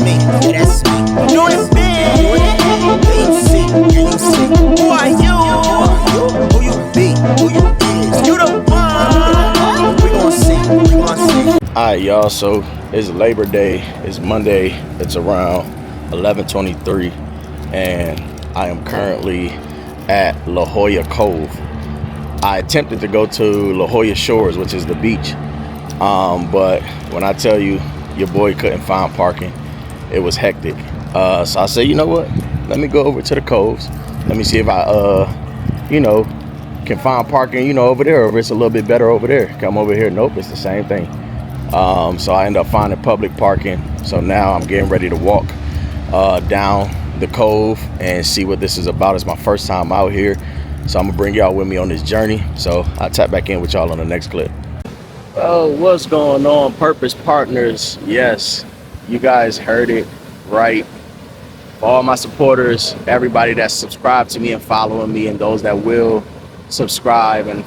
that's me, yeah, that's me. No, it's me. Can you see? Can you see? Who are you? Who you be? Who you is? You the one. We gon' see. We gon' see. Alright, y'all, so it's Labor Day. It's Monday. It's around 11:23, and I am currently at La Jolla Cove. I attempted to go to La Jolla Shores, which is the beach, but when I tell you your boy couldn't find parking, it was hectic. So I said, you know what? Let me go over to the coves. Let me see if I, can find parking, over there, or if it's a little bit better over there. Come over here. Nope, it's the same thing. So I end up finding public parking. So now I'm getting ready to walk down the cove and see what this is about. It's my first time out here, so I'm gonna bring y'all with me on this journey. So I'll tap back in with y'all on the next clip. Oh, what's going on, Purpose Partners? Yes, you guys heard it right. For all my supporters, everybody that's subscribed to me and following me, and those that will subscribe and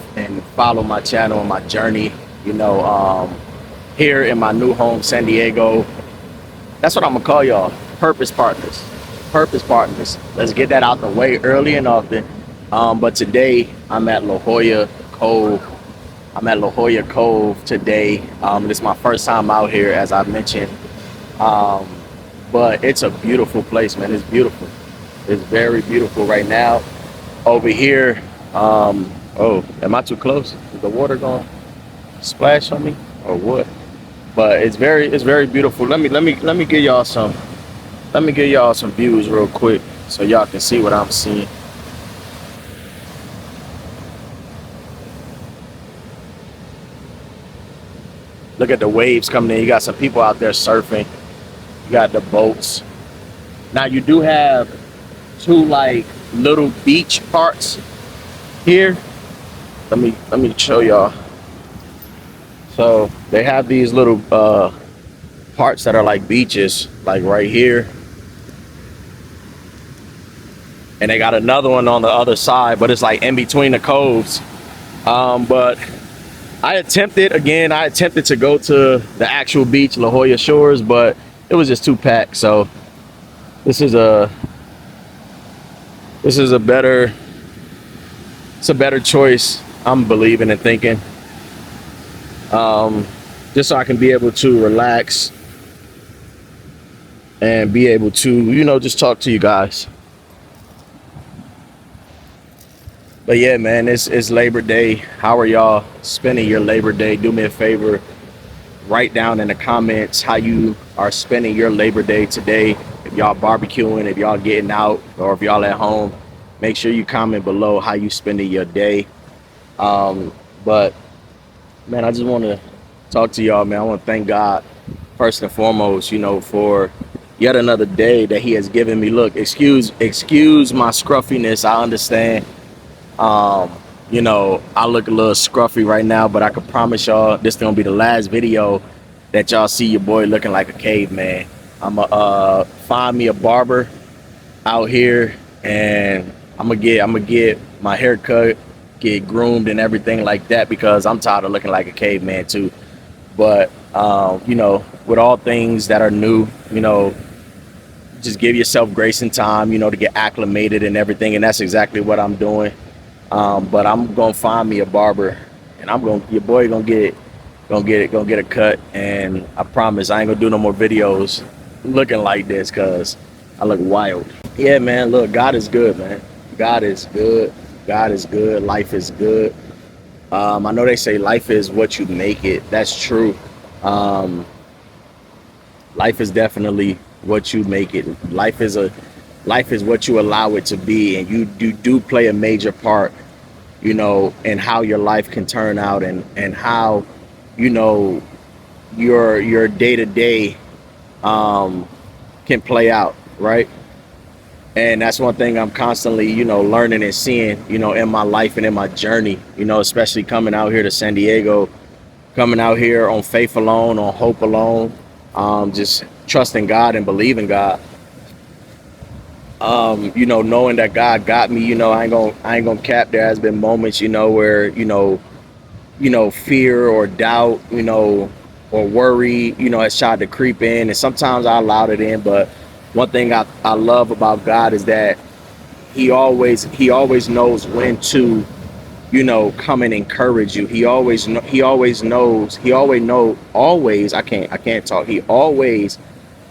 follow my channel and my journey, here in my new home, San Diego. That's what I'm gonna call y'all, Purpose Partners. Purpose Partners. Let's get that out the way early and often. But today I'm at La Jolla Cove. I'm at La Jolla Cove today. This is my first time out here, as I mentioned. But it's a beautiful place, man. It's beautiful. It's very beautiful right now. Over here, oh, am I too close? Is the water gonna splash on me or what? But it's very beautiful. Let me give y'all some views real quick so y'all can see what I'm seeing. Look at the waves coming in. You got some people out there surfing. You got the boats. Now you do have two like little beach parts here. Let me show y'all. So they have these little parts that are like beaches, like right here. And they got another one on the other side, but it's like in between the coves. But I attempted to go to the actual beach, La Jolla Shores, but it was just too packed. So this is a better choice, I'm believing and thinking. Just so I can be able to relax and be able to, just talk to you guys. But yeah, man, it's Labor Day. How are y'all spending your Labor Day? Do me a favor, write down in the comments how you are spending your Labor Day today. If y'all barbecuing, if y'all getting out, or if y'all at home, make sure you comment below how you spending your day. But man, I just want to talk to y'all, man. I want to thank God first and foremost, for yet another day that he has given me. Look, excuse my scruffiness. I understand. I look a little scruffy right now, but I can promise y'all this is gonna be the last video that y'all see your boy looking like a caveman. I'ma find me a barber out here, and I'm gonna get my hair cut, get groomed and everything like that, because I'm tired of looking like a caveman too. But with all things that are new, just give yourself grace and time, to get acclimated and everything, and that's exactly what I'm doing. But I'm gonna find me a barber, and your boy gonna get a cut, and I promise I ain't gonna do no more videos looking like this, cause I look wild. Yeah, man, look, God is good, man. God is good. God is good. Life is good. I know they say life is what you make it. That's true. Life is definitely what you make it. Life is what you allow it to be, and you do play a major part, in how your life can turn out, and how, your day-to-day can play out, right? And that's one thing I'm constantly, learning and seeing, in my life and in my journey, especially coming out here to San Diego, coming out here on faith alone, on hope alone, just trusting God and believing God. Knowing that God got me, I ain't gonna cap. There has been moments, where, fear or doubt, or worry, has tried to creep in, and sometimes I allowed it in. But one thing I love about God is that he always knows when to, come and encourage you. He always I can't talk. He always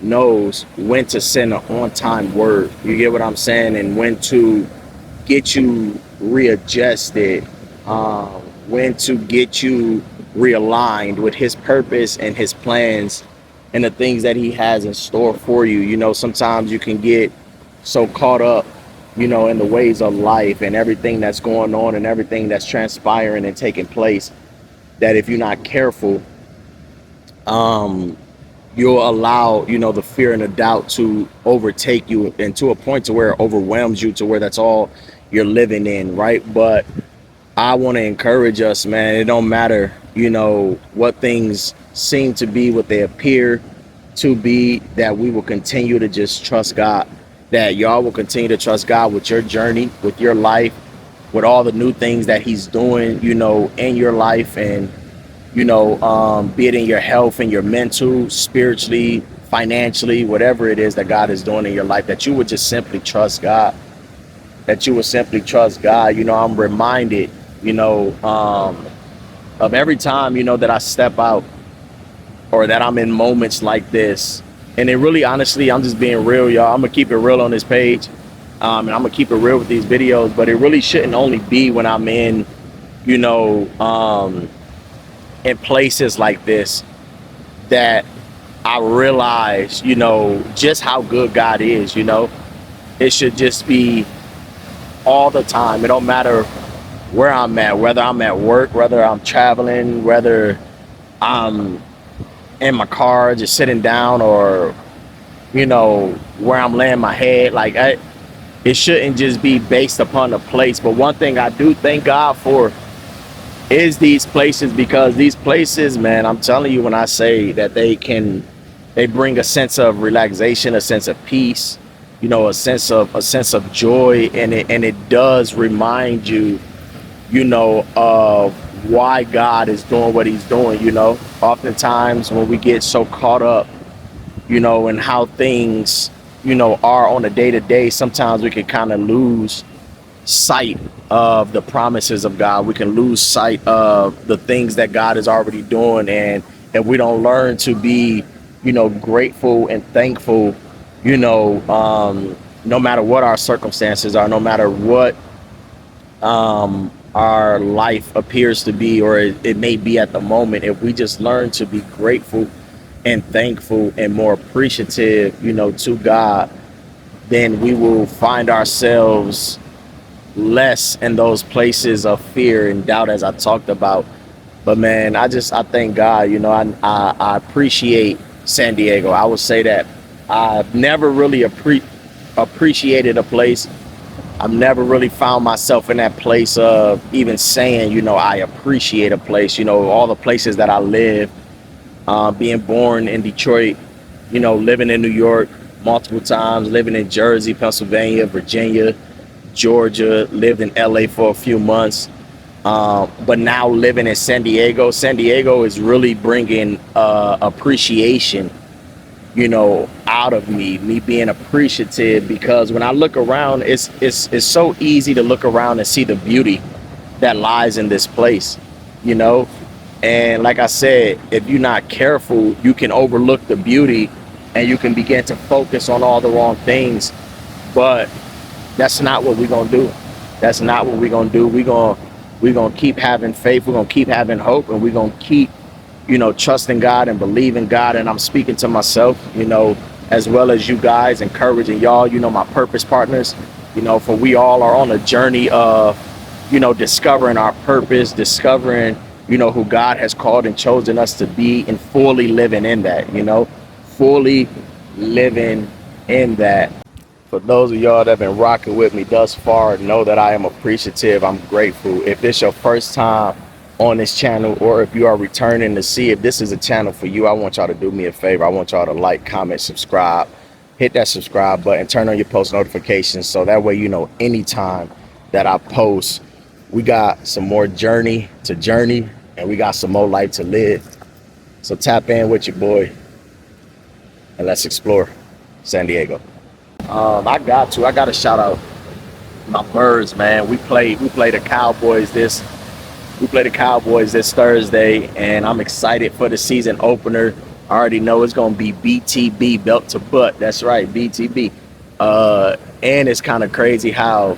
knows when to send an on-time word. You get what I'm saying? And when to get you readjusted, when to get you realigned with his purpose and his plans and the things that he has in store for you. Sometimes you can get so caught up, in the ways of life and everything that's going on and everything that's transpiring and taking place, that if you're not careful, you'll allow, the fear and the doubt to overtake you, and to a point to where it overwhelms you, to where that's all you're living in, right? But I want to encourage us, man. It don't matter, what things seem to be, what they appear to be, that we will continue to just trust God, that y'all will continue to trust God with your journey, with your life, with all the new things that he's doing, in your life, and, be it in your health and your mental, spiritually, financially, whatever it is that God is doing in your life, that you would just simply trust God, that you would simply trust God. I'm reminded, of every time, that I step out, or that I'm in moments like this. And it really, honestly, I'm just being real, y'all. I'm gonna keep it real on this page, and I'm gonna keep it real with these videos. But it really shouldn't only be when I'm in, in places like this, that I realize, just how good God is. It should just be all the time. It don't matter where I'm at, whether I'm at work, whether I'm traveling, whether I'm in my car just sitting down, or where I'm laying my head. Like, it shouldn't just be based upon the place. But one thing I do thank God for is these places, because these places, man, I'm telling you, when I say that they bring a sense of relaxation, a sense of peace, a sense of joy, and it does remind you, of why God is doing what he's doing. Oftentimes when we get so caught up, in how things, are on a day-to-day, sometimes we can kind of lose sight of the promises of God. We can lose sight of the things that God is already doing. And if we don't learn to be, grateful and thankful, no matter what our circumstances are, no matter what our life appears to be, or it may be at the moment, if we just learn to be grateful and thankful and more appreciative, to God, then we will find ourselves less in those places of fear and doubt, as I talked about. But man, I thank God. I appreciate San Diego. I would say that I've never really appreciated a place. I've never really found myself in that place of even saying, I appreciate a place. All the places that I live, being born in Detroit, living in New York multiple times, living in Jersey, Pennsylvania, Virginia, Georgia, lived in LA for a few months, but now living in San Diego. San Diego is really bringing appreciation, out of me being appreciative, because when I look around, it's so easy to look around and see the beauty that lies in this place, and like I said, if you're not careful, you can overlook the beauty, and you can begin to focus on all the wrong things. But that's not what we're gonna do. That's not what we're gonna do. We're gonna keep having faith. We're gonna keep having hope, and we're gonna keep, trusting God and believing God. And I'm speaking to myself, as well as you guys, encouraging y'all, my purpose partners, for we all are on a journey of, discovering our purpose, discovering, who God has called and chosen us to be, and fully living in that, fully living in that. For those of y'all that have been rocking with me thus far, know that I am appreciative. I'm grateful. If it's your first time on this channel, or if you are returning to see if this is a channel for you, I want y'all to do me a favor. I want y'all to like, comment, subscribe, hit that subscribe button, turn on your post notifications, so that way anytime that I post. We got some more journey to journey, and we got some more life to live. So tap in with your boy and let's explore San Diego. I got to shout out my birds, man. We play the Cowboys this Thursday, and I'm excited for the season opener. I already know it's gonna be BTB, belt to butt. That's right, BTB. And it's kind of crazy how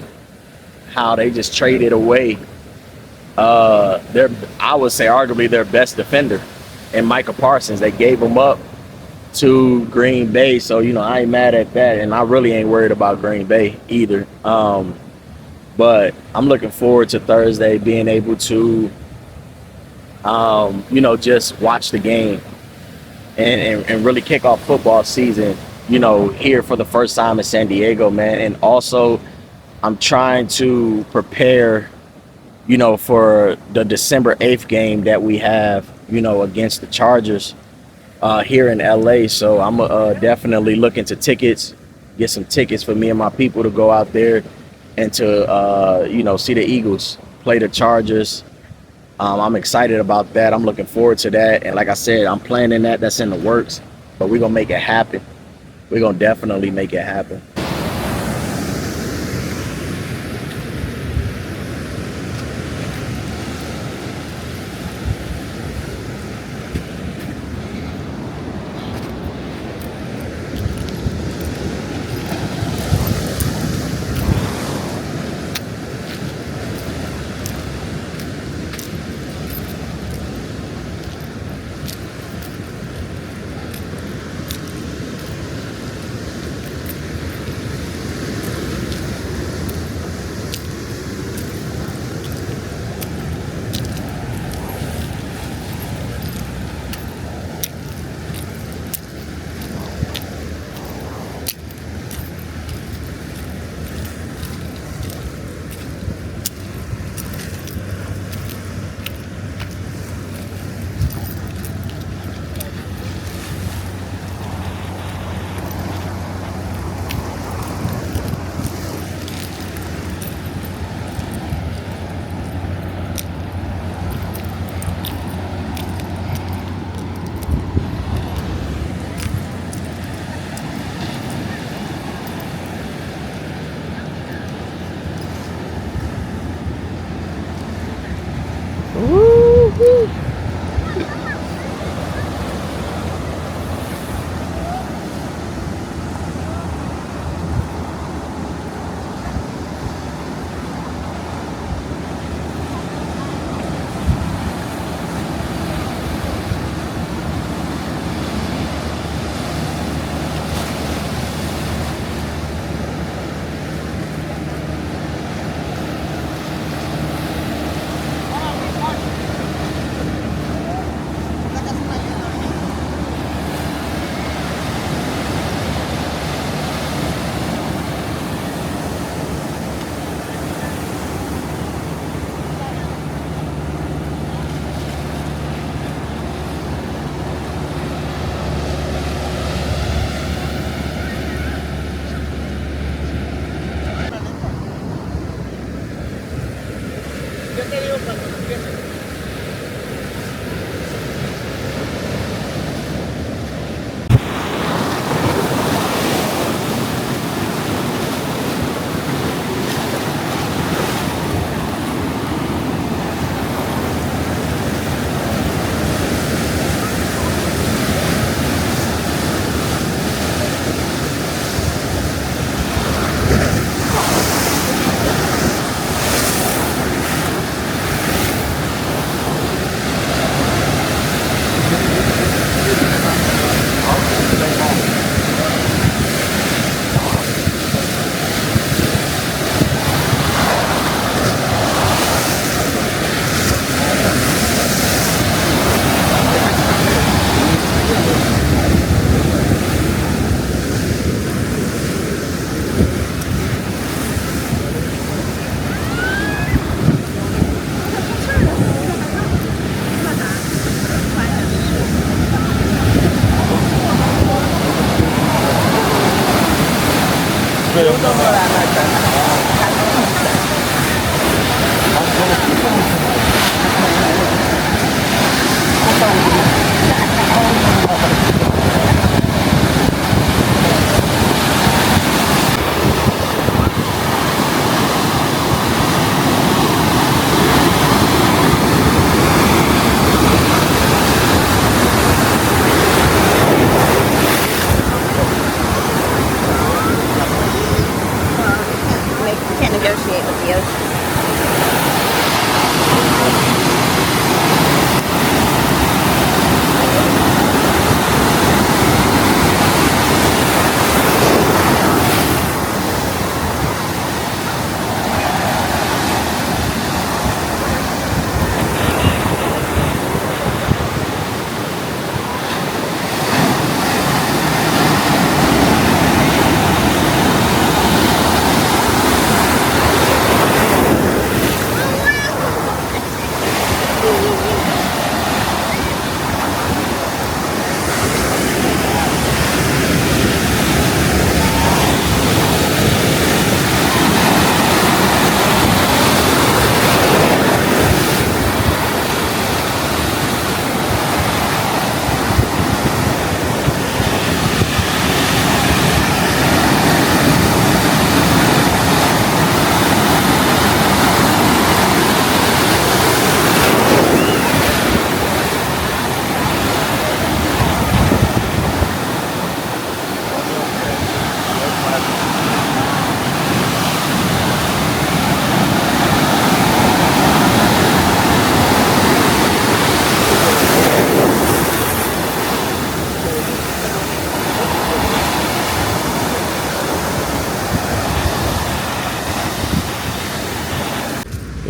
they just traded away their, I would say, arguably their best defender, and Micah Parsons. They gave him up to Green Bay, so I ain't mad at that, and I really ain't worried about Green Bay either. But I'm looking forward to Thursday being able to, just watch the game and really kick off football season, here for the first time in San Diego, man. And also, I'm trying to prepare, for the December 8th game that we have, against the Chargers here in LA. So I'm definitely looking to get some tickets for me and my people to go out there and to, see the Eagles play the Chargers. I'm excited about that. I'm looking forward to that. And like I said, I'm planning that. That's in the works. But we're going to make it happen. We're going to definitely make it happen.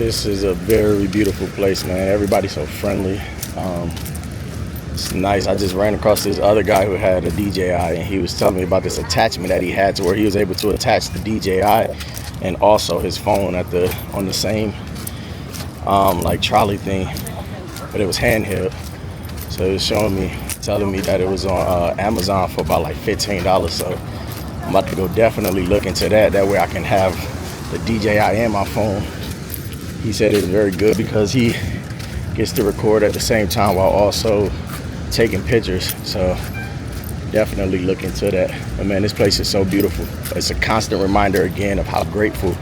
This is a very beautiful place, man. Everybody's so friendly. It's nice. I just ran across this other guy who had a DJI, and he was telling me about this attachment that he had to where he was able to attach the DJI and also his phone on the same like trolley thing, but it was handheld. So he was telling me that it was on Amazon for about like $15. So I'm about to go definitely look into that. That way I can have the DJI and my phone. He said it's very good because he gets to record at the same time while also taking pictures. So definitely look into that. And man, this place is so beautiful. It's a constant reminder again of how grateful,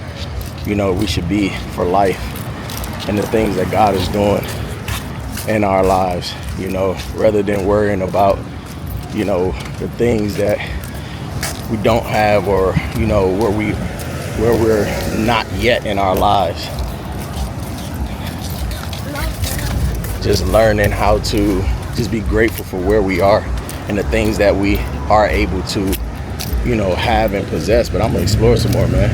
we should be for life and the things that God is doing in our lives, rather than worrying about, the things that we don't have or, where we're not yet in our lives. Just learning how to just be grateful for where we are and the things that we are able to, have and possess. But I'm gonna explore some more, man.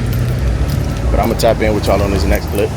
But I'm gonna tap in with y'all on this next clip.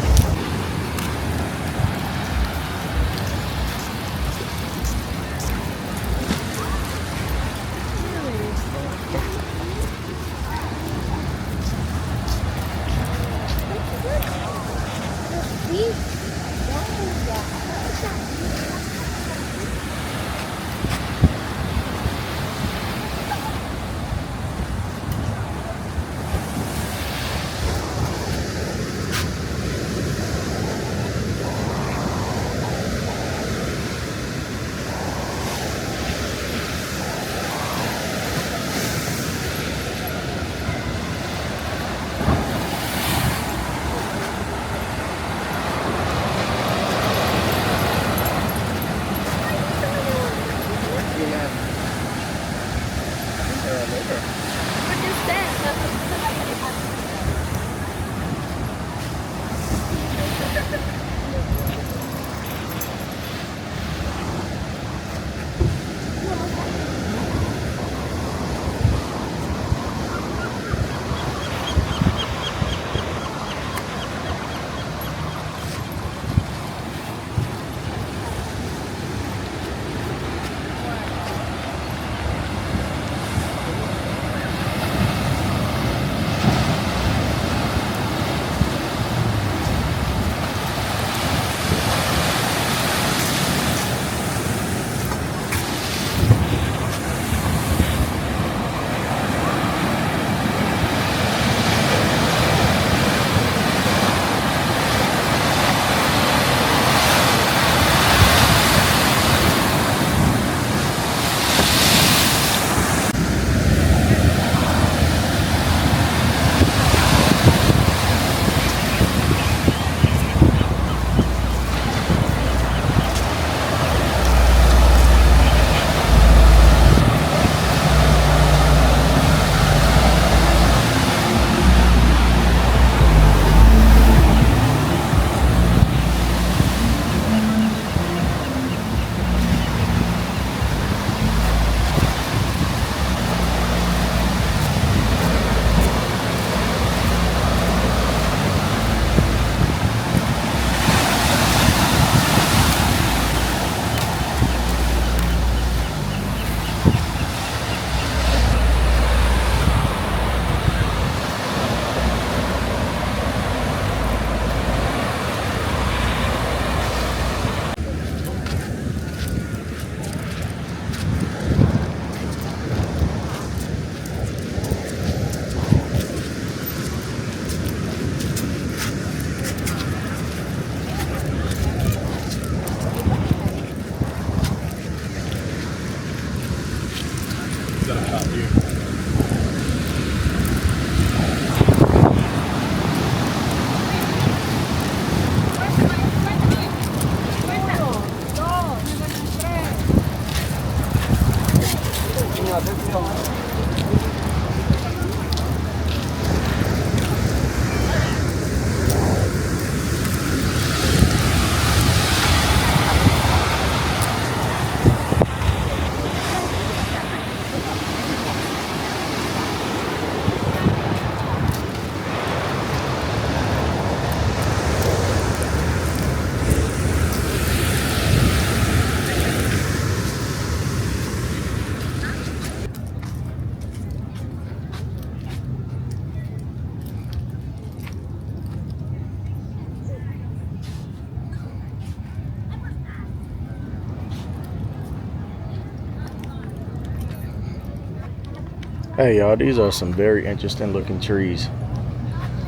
Hey y'all, these are some very interesting looking trees.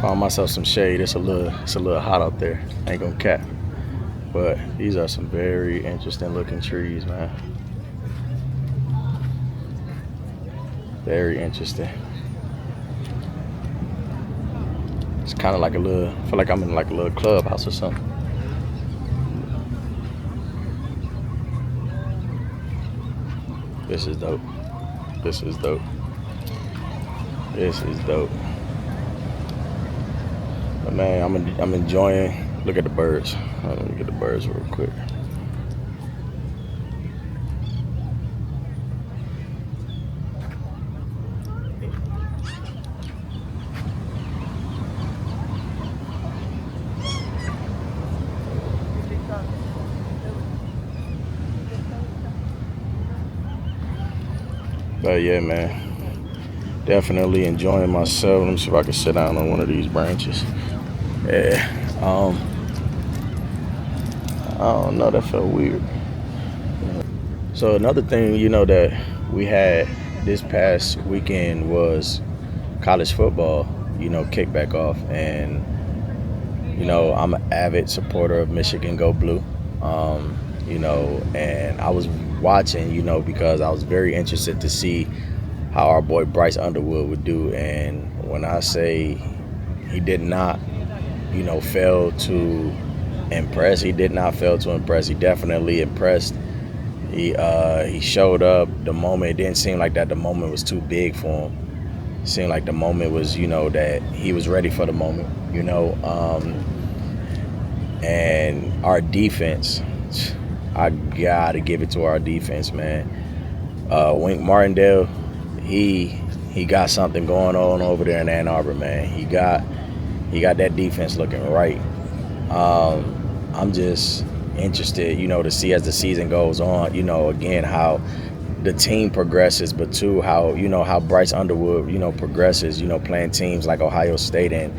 Found myself some shade. It's a little hot out there. Ain't gonna cap. But these are some very interesting looking trees, man. Very interesting. It's kind of like a little. I feel like I'm in like a little clubhouse or something. This is dope. This is dope. This is dope. But man, I'm enjoying. Look at the birds. Let me get the birds real quick. But yeah, man, definitely enjoying myself. Let me see if I can sit down on one of these branches. Yeah. I don't know. That felt weird. So another thing, that we had this past weekend was college football. Kick back off, and I'm an avid supporter of Michigan Go Blue. And I was watching, because I was very interested to see how our boy Bryce Underwood would do. And when I say he did not, fail to impress, he did not fail to impress. He definitely impressed. He showed up the moment. It didn't seem like that the moment was too big for him. It seemed like the moment was, that he was ready for the moment, and our defense, I gotta give it to our defense, man. Wink Martindale, he got something going on over there in Ann Arbor, man. He got that defense looking right. I'm just interested, to see as the season goes on, again, how the team progresses, but too, how Bryce Underwood, progresses, playing teams like Ohio State and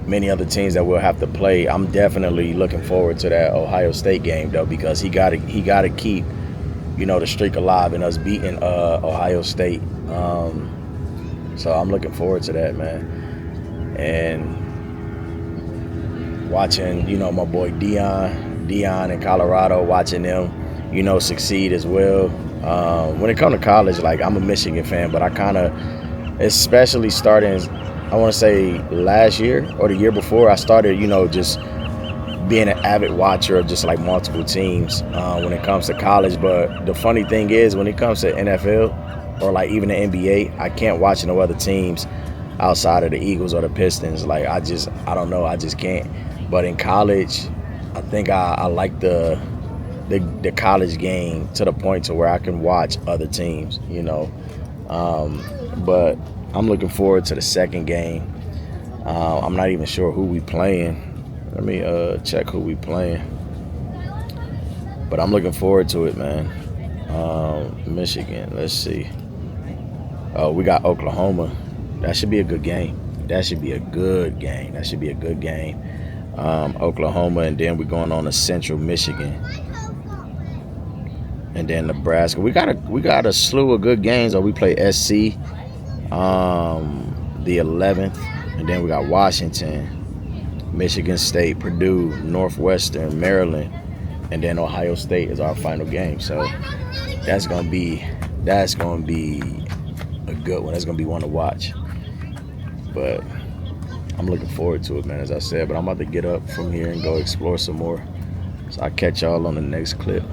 many other teams that we'll have to play. I'm definitely looking forward to that Ohio State game, though, because he got to keep, the streak alive and us beating Ohio State. So I'm looking forward to that, man. And watching, my boy Dion in Colorado, watching them, succeed as well. When it comes to college, like, I'm a Michigan fan, but I kind of, especially starting, I want to say last year or the year before, I started, just being an avid watcher of just like multiple teams when it comes to college. But the funny thing is, when it comes to NFL or like even the NBA, I can't watch no other teams outside of the Eagles or the Pistons. Like, I don't know, I just can't. But in college, I think I like the college game to the point to where I can watch other teams, But I'm looking forward to the second game. I'm not even sure who we playing. Let me check who we playing. But I'm looking forward to it, man. Michigan, let's see. We got Oklahoma. That should be a good game. Oklahoma, and then we're going on to Central Michigan. And then Nebraska. We got a slew of good games. We play SC the 11th, and then we got Washington, Michigan State, Purdue, Northwestern, Maryland, and then Ohio State is our final game. So that's gonna be a good one. That's gonna be one to watch. But I'm looking forward to it, man, as I said. But I'm about to get up from here and go explore some more. So I'll catch y'all on the next clip.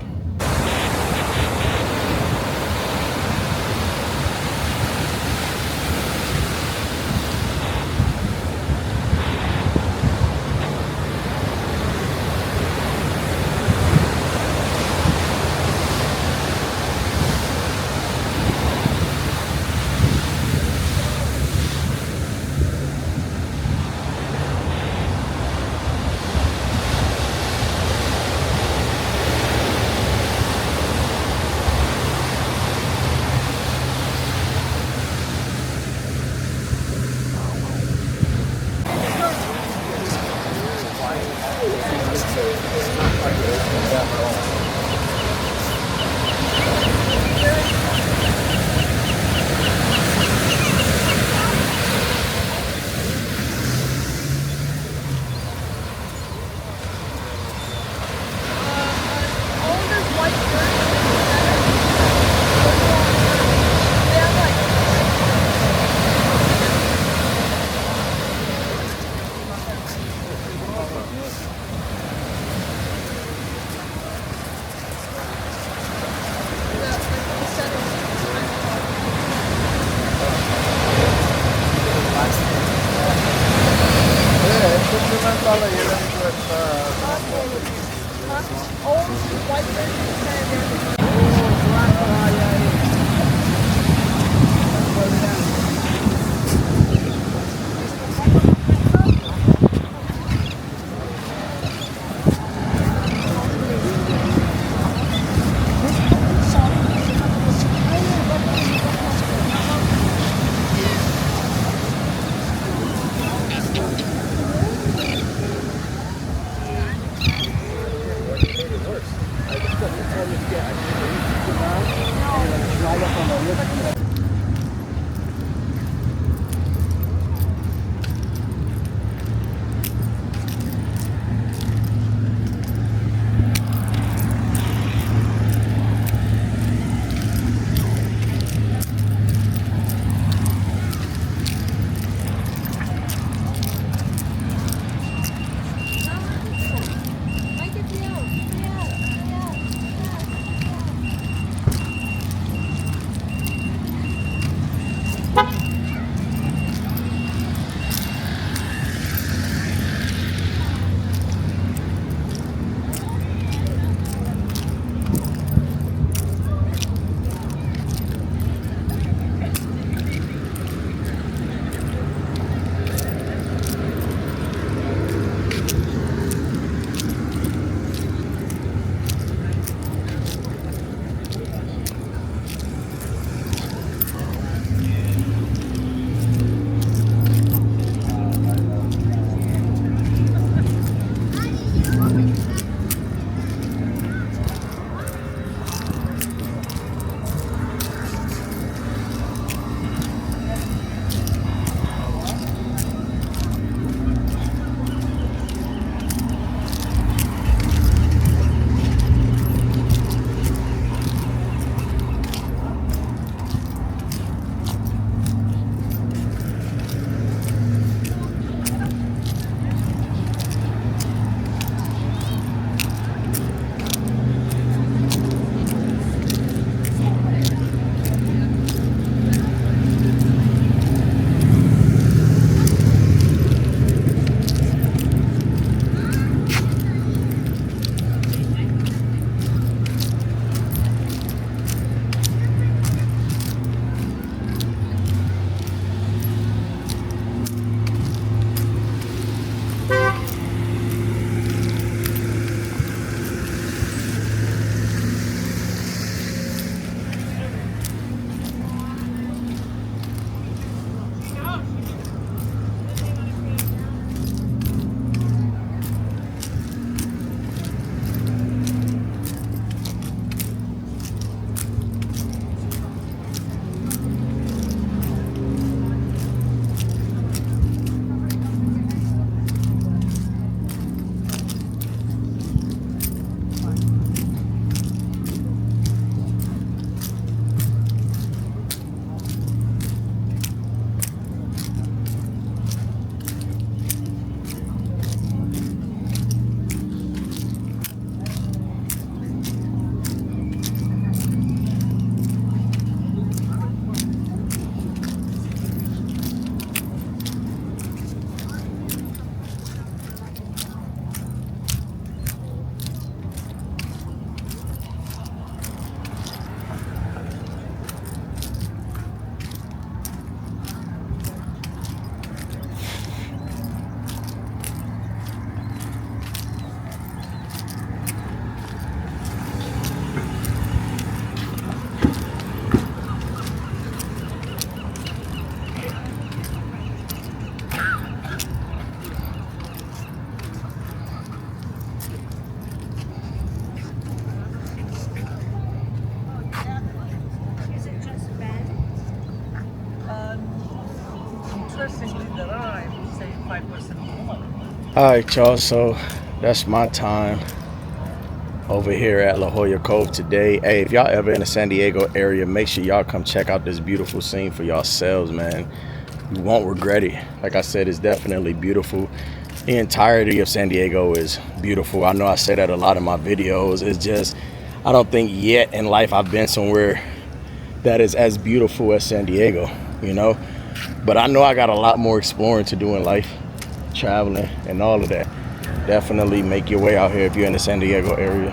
Interestingly, there are, I would say, 5% more. All right, y'all. So that's my time over here at La Jolla Cove today. Hey, if y'all ever in the San Diego area, make sure y'all come check out this beautiful scene for yourselves, man. You won't regret it. Like I said, it's definitely beautiful. The entirety of San Diego is beautiful. I know I say that a lot in my videos. It's just, I don't think yet in life I've been somewhere that is as beautiful as San Diego, you know? But I know I got a lot more exploring to do in life, traveling and all of that. Definitely make your way out here if you're in the San Diego area.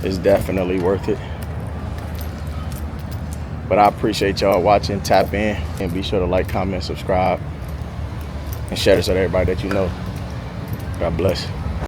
It's definitely worth it. But I appreciate y'all watching. Tap in and be sure to like, comment, subscribe, and share this with everybody that you know. God bless.